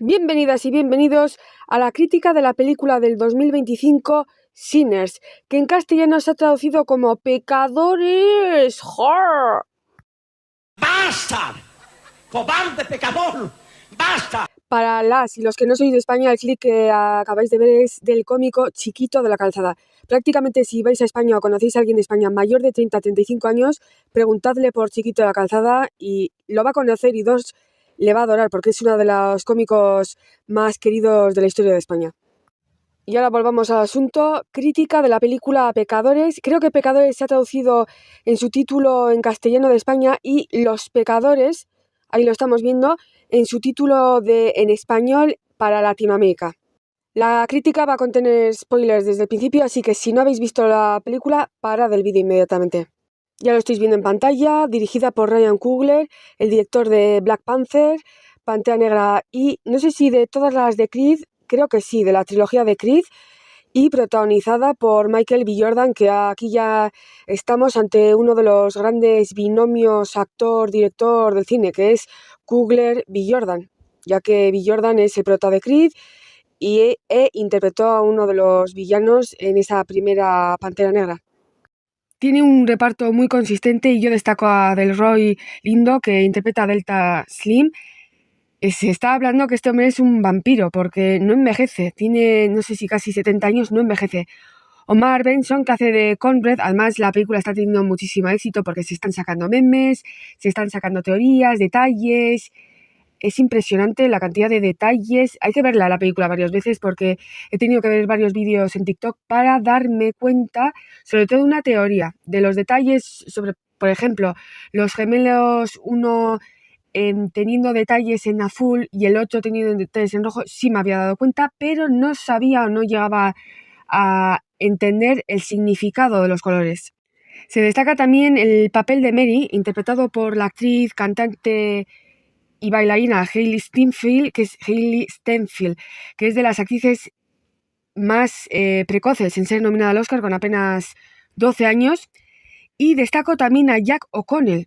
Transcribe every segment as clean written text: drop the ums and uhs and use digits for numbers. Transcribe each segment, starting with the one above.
Bienvenidas y bienvenidos a la crítica de la película del 2025 Sinners, que en castellano se ha traducido como Pecadores. ¡Jor! ¡Basta! ¡Cobarde pecador! ¡Basta! Para las y los que no sois de España, el clip que acabáis de ver es del cómico Chiquito de la Calzada. Prácticamente si vais a España o conocéis a alguien de España mayor de 30 a 35 años, preguntadle por Chiquito de la Calzada y lo va a conocer y dos, le va a adorar porque es uno de los cómicos más queridos de la historia de España. Y ahora volvamos al asunto. Crítica de la película Pecadores. Creo que Pecadores se ha traducido en su título en castellano de España y Los Pecadores, ahí lo estamos viendo, en su título en español para Latinoamérica. La crítica va a contener spoilers desde el principio, así que si no habéis visto la película, parad el vídeo inmediatamente. Ya lo estáis viendo en pantalla, dirigida por Ryan Coogler, el director de Black Panther, Pantera Negra y no sé si de todas las de Creed, creo que sí, de la trilogía de Creed, y protagonizada por Michael B. Jordan, que aquí ya estamos ante uno de los grandes binomios actor-director del cine, que es Coogler-B. Jordan, ya que B. Jordan es el prota de Creed y interpretó a uno de los villanos en esa primera Pantera Negra. Tiene un reparto muy consistente y yo destaco a Delroy Lindo, que interpreta a Delta Slim. Se está hablando que este hombre es un vampiro porque no envejece, tiene no sé si casi 70 años, no envejece. Omar Benson, que hace de Conrad, además la película está teniendo muchísimo éxito porque se están sacando memes, se están sacando teorías, detalles. Es impresionante la cantidad de detalles. Hay que verla la película varias veces porque he tenido que ver varios vídeos en TikTok para darme cuenta, sobre todo una teoría, de los detalles sobre, por ejemplo, los gemelos, uno teniendo detalles en azul y el otro teniendo detalles en rojo. Sí me había dado cuenta, pero no sabía o no llegaba a entender el significado de los colores. Se destaca también el papel de Mary, interpretado por la actriz, cantante y bailarina Hailey Steinfeld, que es de las actrices más precoces en ser nominada al Oscar con apenas 12 años. Y destaco también a Jack O'Connell,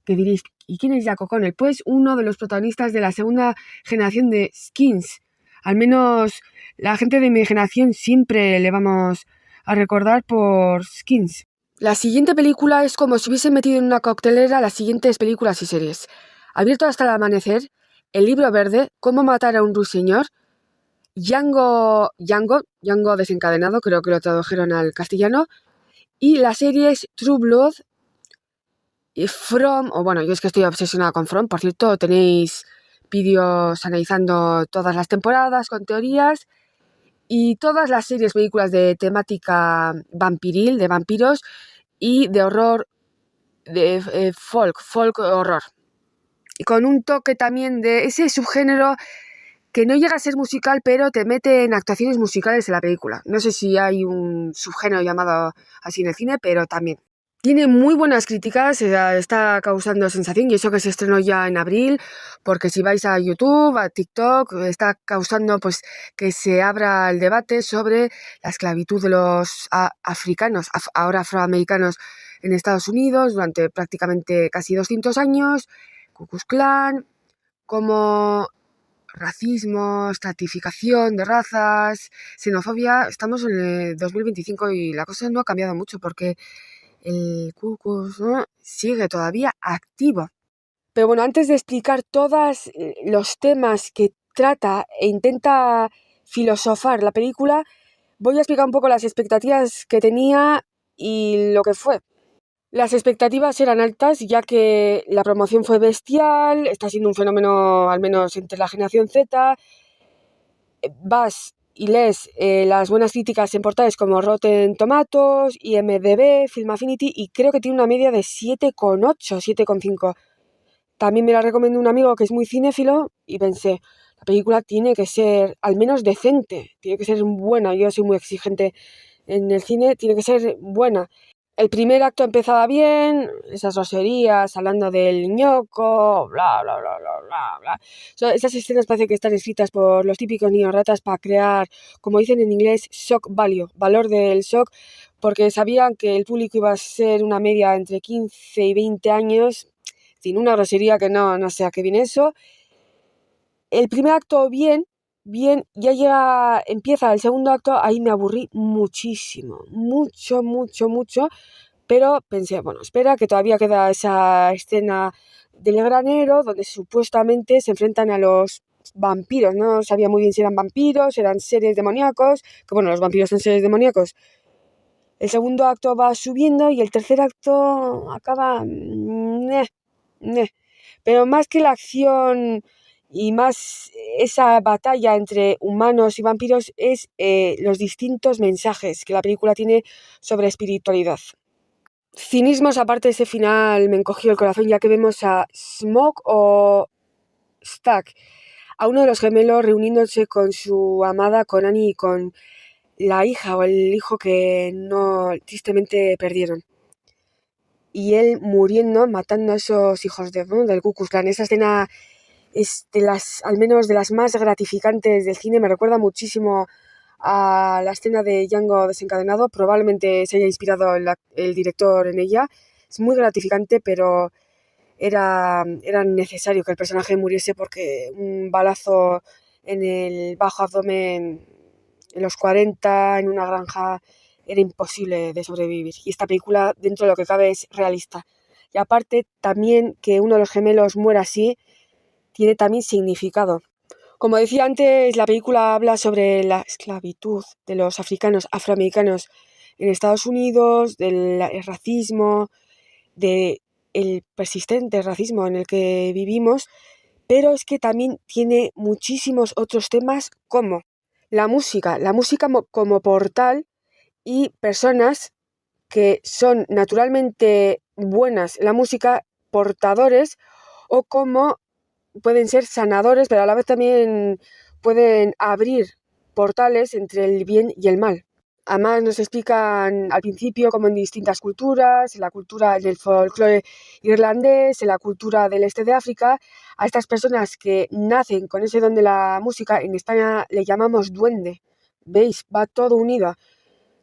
que diréis, ¿y quién es Jack O'Connell? Pues uno de los protagonistas de la segunda generación de Skins. Al menos la gente de mi generación siempre le vamos a recordar por Skins. La siguiente película es como si hubiesen metido en una coctelera las siguientes películas y series. Abierto hasta el amanecer, El libro verde, Cómo matar a un ruiseñor, Django desencadenado, creo que lo tradujeron al castellano, y las series True Blood y From, yo es que estoy obsesionada con From, por cierto, tenéis vídeos analizando todas las temporadas con teorías y todas las series, películas de temática vampiril, de vampiros y de horror, de folk horror. Y con un toque también de ese subgénero que no llega a ser musical, pero te mete en actuaciones musicales en la película. No sé si hay un subgénero llamado así en el cine, pero también. Tiene muy buenas críticas, está causando sensación y eso que se estrenó ya en abril, porque si vais a YouTube, a TikTok, está causando pues que se abra el debate sobre la esclavitud de los africanos, ahora afroamericanos en Estados Unidos durante prácticamente casi 200 años, Ku Klux Klan, como racismo, estratificación de razas, xenofobia. Estamos en el 2025 y la cosa no ha cambiado mucho porque el Ku Klux Klan sigue todavía activo. Pero bueno, antes de explicar todos los temas que trata e intenta filosofar la película, voy a explicar un poco las expectativas que tenía y lo que fue. Las expectativas eran altas, ya que la promoción fue bestial, está siendo un fenómeno al menos entre la generación Z. Vas y lees las buenas críticas en portales como Rotten Tomatoes, IMDb, Film Affinity, y creo que tiene una media de 7,8, 7,5. También me la recomendó un amigo que es muy cinéfilo y pensé, la película tiene que ser al menos decente, tiene que ser buena. Yo soy muy exigente en el cine, tiene que ser buena. El primer acto empezaba bien, esas groserías, hablando del ñoco, bla, bla, bla, bla, bla, bla. Esas escenas parece que están escritas por los típicos niños ratas para crear, como dicen en inglés, shock value, valor del shock, porque sabían que el público iba a ser una media entre 15 y 20 años, sin una grosería que no sé a qué viene eso. el primer acto bien, empieza el segundo acto, ahí me aburrí muchísimo, mucho, pero pensé, bueno, espera, que todavía queda esa escena del granero donde supuestamente se enfrentan a los vampiros, no sabía muy bien si eran vampiros, eran seres demoníacos, que bueno, los vampiros son seres demoníacos. El segundo acto va subiendo y el tercer acto acaba... Pero más que la acción y más esa batalla entre humanos y vampiros es los distintos mensajes que la película tiene sobre espiritualidad. Cinismos aparte, ese final me encogió el corazón, ya que vemos a Smoke o Stack, a uno de los gemelos reuniéndose con su amada, con Annie y con la hija o el hijo que no tristemente perdieron. Y él muriendo, matando a esos hijos del Ku Klux Klan. Esa escena es al menos de las más gratificantes del cine. Me recuerda muchísimo a la escena de Django desencadenado. Probablemente se haya inspirado el director en ella. Es muy gratificante, pero era necesario que el personaje muriese porque un balazo en el bajo abdomen en los 40, en una granja, era imposible de sobrevivir. Y esta película, dentro de lo que cabe, es realista. Y aparte, también que uno de los gemelos muera así, tiene también significado. Como decía antes, la película habla sobre la esclavitud de los afroamericanos en Estados Unidos, del racismo, del persistente racismo en el que vivimos, pero es que también tiene muchísimos otros temas como la música como portal y personas que son naturalmente buenas en la música, portadores, o como pueden ser sanadores, pero a la vez también pueden abrir portales entre el bien y el mal. Además nos explican al principio cómo en distintas culturas, en la cultura del folclore irlandés, en la cultura del este de África, a estas personas que nacen con ese don de la música, en España le llamamos duende. ¿Veis? Va todo unido.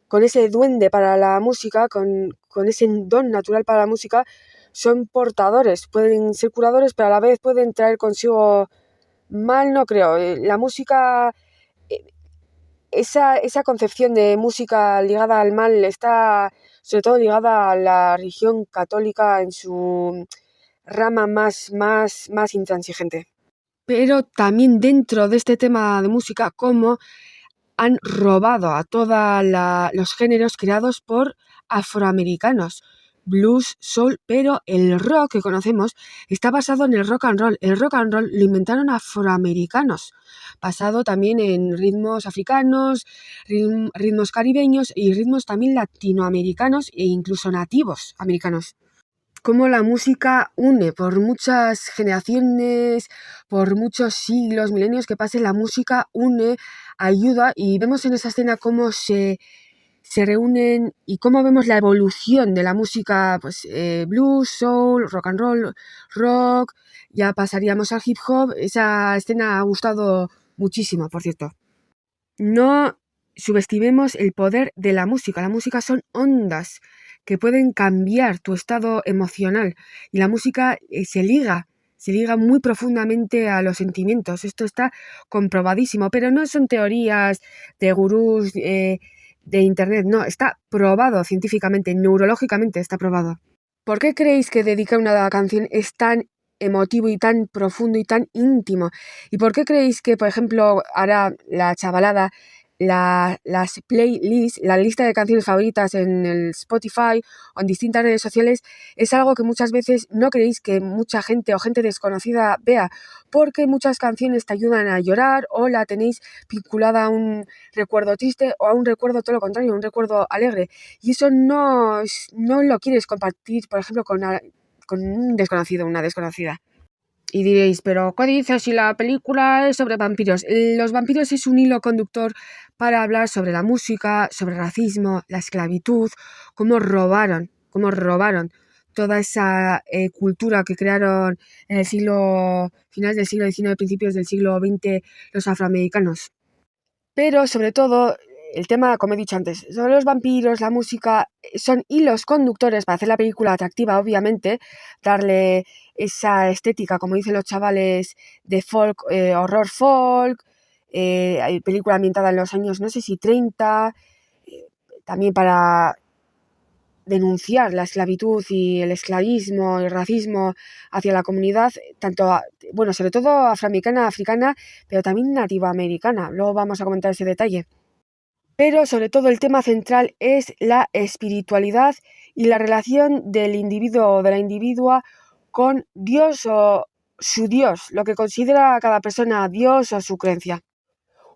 Con ese duende para la música, con ese don natural para la música, son portadores, pueden ser curadores, pero a la vez pueden traer consigo mal, no creo. La música... Esa concepción de música ligada al mal está sobre todo ligada a la religión católica en su rama más intransigente. Pero también dentro de este tema de música, cómo han robado a todos los géneros creados por afroamericanos. Blues, soul, pero el rock que conocemos está basado en el rock and roll. El rock and roll lo inventaron afroamericanos, basado también en ritmos africanos, ritmos caribeños y ritmos también latinoamericanos e incluso nativos americanos. Cómo la música une por muchas generaciones, por muchos siglos, milenios que pasen, la música une, ayuda, y vemos en esa escena cómo se reúnen y cómo vemos la evolución de la música, pues blues, soul, rock and roll, rock, ya pasaríamos al hip hop. Esa escena ha gustado muchísimo, por cierto. No subestimemos el poder de la música. La música son ondas que pueden cambiar tu estado emocional y la música se liga muy profundamente a los sentimientos. Esto está comprobadísimo, pero no son teorías de gurús de internet, no, está probado científicamente, neurológicamente está probado. ¿Por qué creéis que dedicar una canción es tan emotivo y tan profundo y tan íntimo? ¿Y por qué creéis que, por ejemplo, ahora la chavalada, las playlists, la lista de canciones favoritas en el Spotify o en distintas redes sociales, es algo que muchas veces no creéis que mucha gente o gente desconocida vea? Porque muchas canciones te ayudan a llorar o la tenéis vinculada a un recuerdo triste o a un recuerdo todo lo contrario, un recuerdo alegre. Y eso no lo quieres compartir, por ejemplo, con un desconocido, una desconocida. Y diréis, ¿pero qué dices si la película es sobre vampiros? Los vampiros es un hilo conductor para hablar sobre la música, sobre el racismo, la esclavitud, cómo robaron toda esa cultura que crearon en el finales del siglo XIX, principios del siglo XX, los afroamericanos. Pero sobre todo el tema, como he dicho antes, son los vampiros, la música, son hilos conductores para hacer la película atractiva, obviamente, darle esa estética, como dicen los chavales, de folk, horror folk, hay película ambientada en los años, no sé si 30, también para denunciar la esclavitud y el esclavismo y el racismo hacia la comunidad, bueno, sobre todo afroamericana, africana, pero también nativoamericana. Luego vamos a comentar ese detalle. Pero sobre todo el tema central es la espiritualidad y la relación del individuo o de la individua con Dios o su Dios, lo que considera cada persona Dios o su creencia.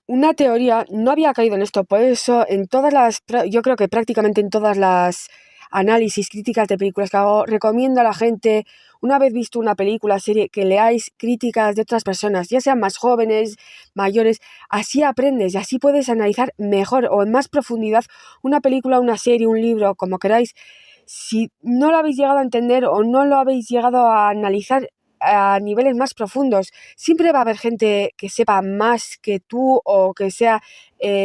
Una teoría, no había caído en esto, por eso yo creo que prácticamente en todas las análisis, críticas de películas que hago, recomiendo a la gente, una vez visto una película, serie, que leáis críticas de otras personas, ya sean más jóvenes, mayores, así aprendes y así puedes analizar mejor o en más profundidad una película, una serie, un libro, como queráis. Si no lo habéis llegado a entender o no lo habéis llegado a analizar a niveles más profundos, siempre va a haber gente que sepa más que tú o que sea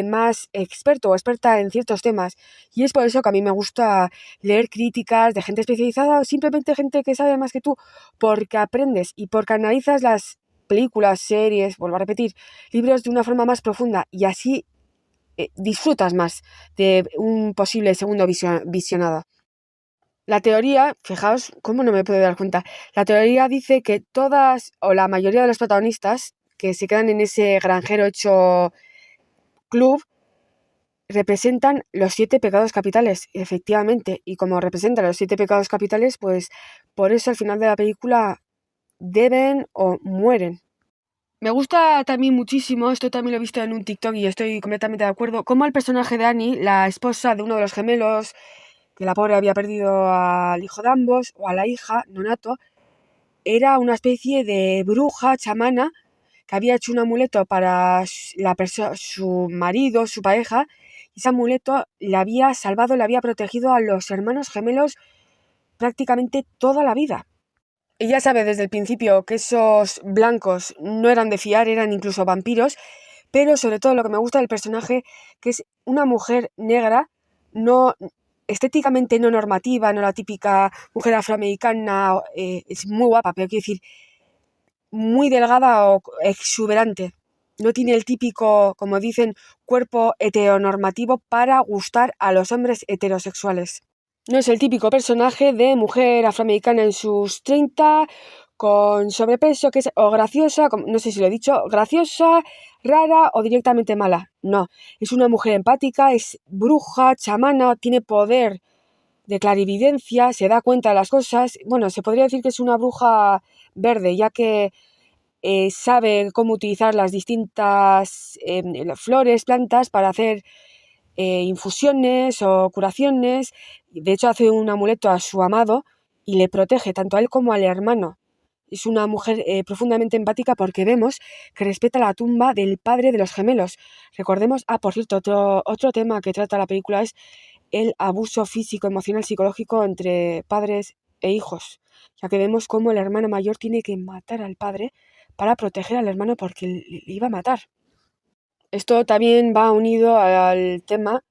más experto o experta en ciertos temas, y es por eso que a mí me gusta leer críticas de gente especializada o simplemente gente que sabe más que tú, porque aprendes y porque analizas las películas, series, vuelvo a repetir, libros de una forma más profunda y así disfrutas más de un posible segundo visionado. La teoría, fijaos cómo no me puedo dar cuenta, la teoría dice que todas o la mayoría de los protagonistas que se quedan en ese granjero hecho club representan los 7 pecados capitales, efectivamente, y como representan los 7 pecados capitales, pues por eso al final de la película deben o mueren. Me gusta también muchísimo, esto también lo he visto en un TikTok y estoy completamente de acuerdo, cómo el personaje de Annie, la esposa de uno de los gemelos, que la pobre había perdido al hijo de ambos, o a la hija, nonato, era una especie de bruja chamana que había hecho un amuleto para su marido, su pareja, y ese amuleto le había salvado, le había protegido a los hermanos gemelos prácticamente toda la vida. Ella sabe desde el principio que esos blancos no eran de fiar, eran incluso vampiros, pero sobre todo lo que me gusta del personaje, que es una mujer negra, no estéticamente no normativa, no la típica mujer afroamericana, es muy guapa, pero quiero decir, muy delgada o exuberante. No tiene el típico, como dicen, cuerpo heteronormativo para gustar a los hombres heterosexuales. No es el típico personaje de mujer afroamericana en sus 30, con sobrepeso, que es o graciosa, no sé si lo he dicho, graciosa, rara o directamente mala. No, es una mujer empática, es bruja, chamana, tiene poder de clarividencia, se da cuenta de las cosas. Bueno, se podría decir que es una bruja verde, ya que sabe cómo utilizar las distintas flores, plantas para hacer infusiones o curaciones. De hecho, hace un amuleto a su amado y le protege tanto a él como al hermano. Es una mujer profundamente empática porque vemos que respeta la tumba del padre de los gemelos. Recordemos, por cierto, otro tema que trata la película es el abuso físico, emocional, psicológico entre padres e hijos, ya que vemos cómo el hermano mayor tiene que matar al padre para proteger al hermano porque le iba a matar. Esto también va unido al tema,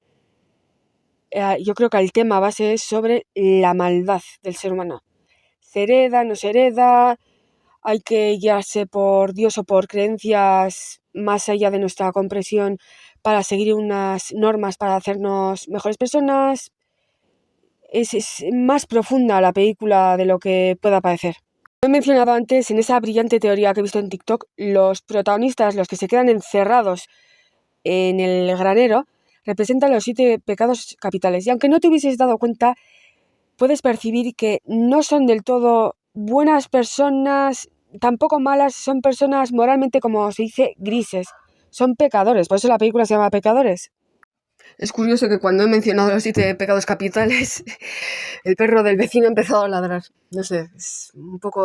yo creo que el tema base es sobre la maldad del ser humano. Se hereda, no se hereda, hay que guiarse por Dios o por creencias más allá de nuestra comprensión para seguir unas normas para hacernos mejores personas. Es más profunda la película de lo que pueda parecer. He mencionado antes, en esa brillante teoría que he visto en TikTok, los protagonistas, los que se quedan encerrados en el granero, representan los 7 pecados capitales. Y aunque no te hubieses dado cuenta, puedes percibir que no son del todo buenas personas, tampoco malas, son personas moralmente, como se dice, grises. Son pecadores, por eso la película se llama Pecadores. Es curioso que cuando he mencionado los 7 pecados capitales, el perro del vecino ha empezado a ladrar. No sé,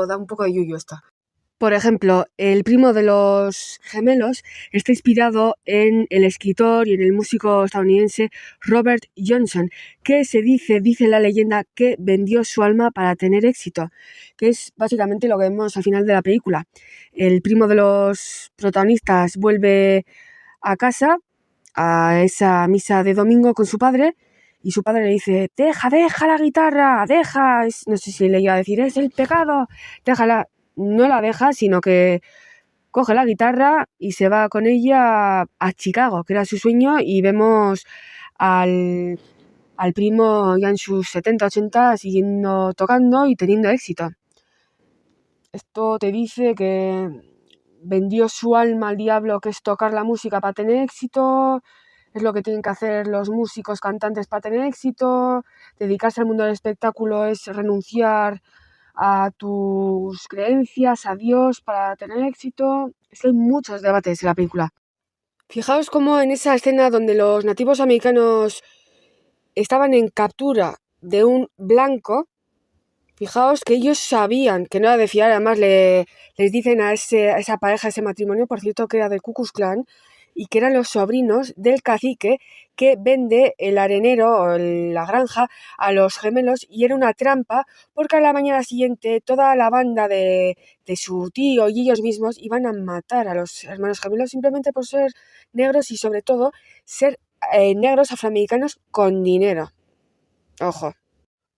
da un poco de yuyu esto. Por ejemplo, el primo de los gemelos está inspirado en el escritor y en el músico estadounidense Robert Johnson, que dice la leyenda, que vendió su alma para tener éxito, que es básicamente lo que vemos al final de la película. El primo de los protagonistas vuelve a casa a esa misa de domingo con su padre y su padre le dice, deja la guitarra, deja, no sé si le iba a decir, es el pecado, déjala. No la deja, sino que coge la guitarra y se va con ella a Chicago, que era su sueño, y vemos al primo ya en sus 70, 80 siguiendo tocando y teniendo éxito. Esto te dice que vendió su alma al diablo, que es tocar la música para tener éxito, es lo que tienen que hacer los músicos, cantantes para tener éxito, dedicarse al mundo del espectáculo es renunciar a tus creencias, a Dios para tener éxito. Es que hay muchos debates en la película. Fijaos cómo en esa escena donde los nativos americanos estaban en captura de un blanco, fijaos que ellos sabían que no era de fiar, además les dicen a esa pareja, ese matrimonio, por cierto, que era del Ku Klux Klan, y que eran los sobrinos del cacique que vende el arenero o la granja a los gemelos, y era una trampa porque a la mañana siguiente toda la banda de su tío y ellos mismos iban a matar a los hermanos gemelos simplemente por ser negros y sobre todo ser negros afroamericanos con dinero. Ojo.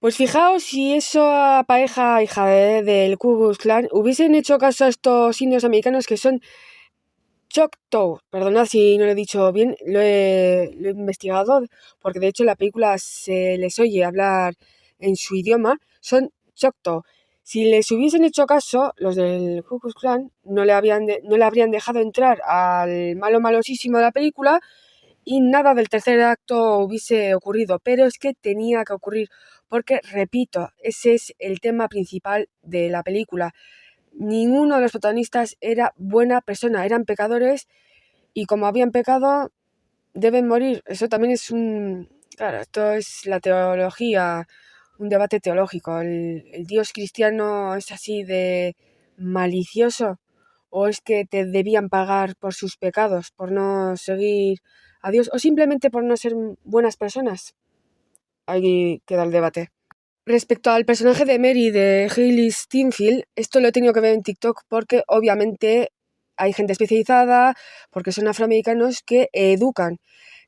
Pues fijaos si esa pareja hija del Ku Klux Klan hubiesen hecho caso a estos indios americanos que son Choctaw, perdonad si no lo he dicho bien, lo he investigado, porque de hecho en la película se les oye hablar en su idioma, son Choctaw. Si les hubiesen hecho caso, los del Ku Klux Klan no le habrían dejado entrar al malo malosísimo de la película y nada del tercer acto hubiese ocurrido, pero es que tenía que ocurrir, porque, repito, ese es el tema principal de la película. Ninguno de los protagonistas era buena persona, eran pecadores y como habían pecado, deben morir. Eso también es Claro, esto es la teología, un debate teológico. ¿El Dios cristiano es así de malicioso? ¿O es que te debían pagar por sus pecados, por no seguir a Dios? ¿O simplemente por no ser buenas personas? Ahí queda el debate. Respecto al personaje de Mary de Hailey Steinfeld, esto lo he tenido que ver en TikTok porque obviamente hay gente especializada, porque son afroamericanos que educan.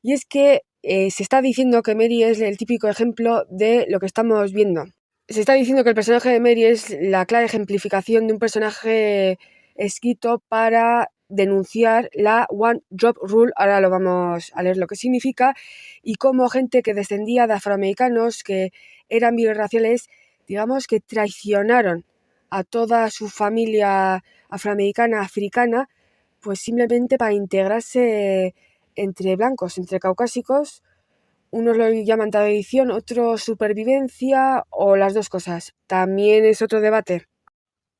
Y es que se está diciendo que Mary es el típico ejemplo de lo que estamos viendo. Se está diciendo que el personaje de Mary es la clara ejemplificación de un personaje escrito para denunciar la One Drop Rule, ahora lo vamos a leer lo que significa, y cómo gente que descendía de afroamericanos, que eran birraciales, digamos que traicionaron a toda su familia afroamericana, africana, pues simplemente para integrarse entre blancos, entre caucásicos. Unos lo llaman tradición, otros supervivencia o las dos cosas. También es otro debate.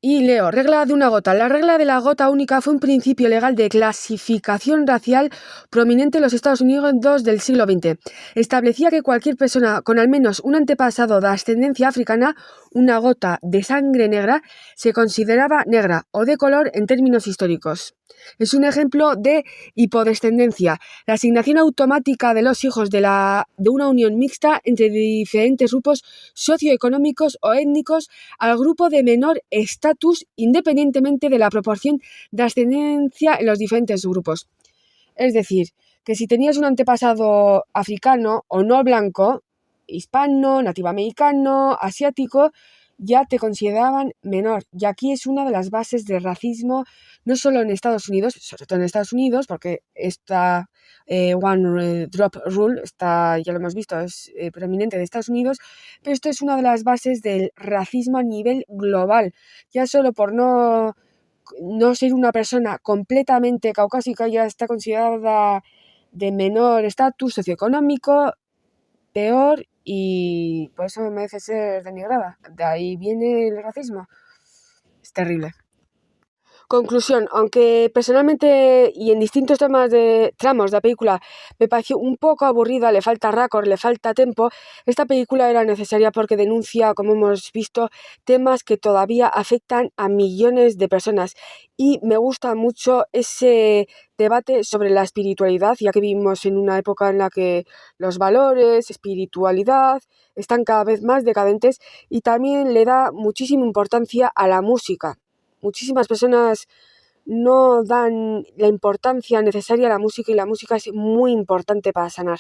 Y leo, regla de una gota. La regla de la gota única fue un principio legal de clasificación racial prominente en los Estados Unidos del siglo XX. Establecía que cualquier persona con al menos un antepasado de ascendencia africana, una gota de sangre negra, se consideraba negra o de color en términos históricos. Es un ejemplo de hipodescendencia, la asignación automática de los hijos de una unión mixta entre diferentes grupos socioeconómicos o étnicos al grupo de menor estatus independientemente de la proporción de ascendencia en los diferentes grupos. Es decir, que si tenías un antepasado africano o no blanco, hispano, nativoamericano, asiático, ya te consideraban menor. Y aquí es una de las bases del racismo, no solo en Estados Unidos, sobre todo en Estados Unidos, porque esta One Drop Rule, ya lo hemos visto, es prominente de Estados Unidos, pero esto es una de las bases del racismo a nivel global. Ya solo por no ser una persona completamente caucásica ya está considerada de menor estatus socioeconómico, peor, y por eso merece ser denigrada. De ahí viene el racismo. Es terrible. Conclusión, aunque personalmente y en distintos tramos de la película me pareció un poco aburrida, le falta récord, le falta tempo, esta película era necesaria porque denuncia, como hemos visto, temas que todavía afectan a millones de personas, y me gusta mucho ese debate sobre la espiritualidad, ya que vivimos en una época en la que los valores, espiritualidad, están cada vez más decadentes, y también le da muchísima importancia a la música. Muchísimas personas no dan la importancia necesaria a la música, y la música es muy importante para sanar.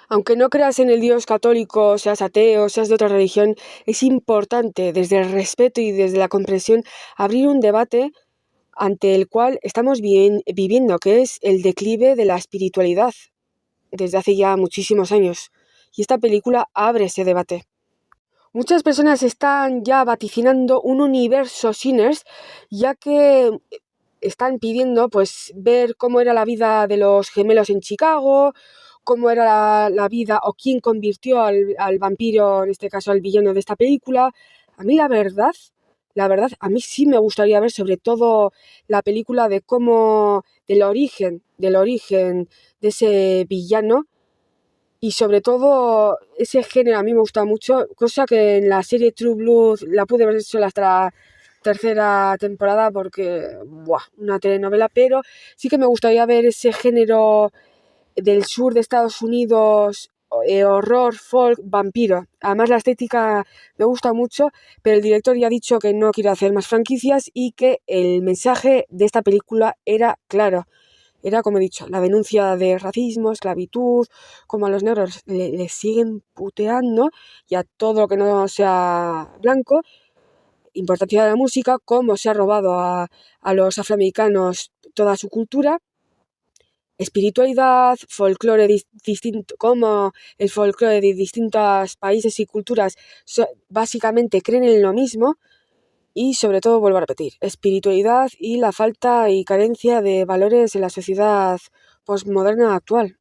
Aunque no creas en el Dios católico, seas ateo, seas de otra religión, es importante desde el respeto y desde la comprensión abrir un debate ante el cual estamos viviendo, que es el declive de la espiritualidad desde hace ya muchísimos años. Y esta película abre ese debate. Muchas personas están ya vaticinando un universo Sinners, ya que están pidiendo pues ver cómo era la vida de los gemelos en Chicago, cómo era la vida o quién convirtió al vampiro, en este caso al villano de esta película. A mí la verdad, a mí sí me gustaría ver sobre todo la película de cómo, del origen de ese villano, y sobre todo ese género a mí me gusta mucho, cosa que en la serie True Blood la pude ver solo hasta la tercera temporada porque, una telenovela, pero sí que me gustaría ver ese género del sur de Estados Unidos, horror, folk, vampiro. Además la estética me gusta mucho, pero el director ya ha dicho que no quiere hacer más franquicias y que el mensaje de esta película era claro. Era, como he dicho, la denuncia de racismo, esclavitud, como a los negros les siguen puteando, y a todo lo que no sea blanco. Importancia de la música, cómo se ha robado a los afroamericanos toda su cultura. Espiritualidad, folclore distinto, como el folclore de distintos países y culturas básicamente creen en lo mismo. Y sobre todo, vuelvo a repetir, espiritualidad y la falta y carencia de valores en la sociedad postmoderna actual.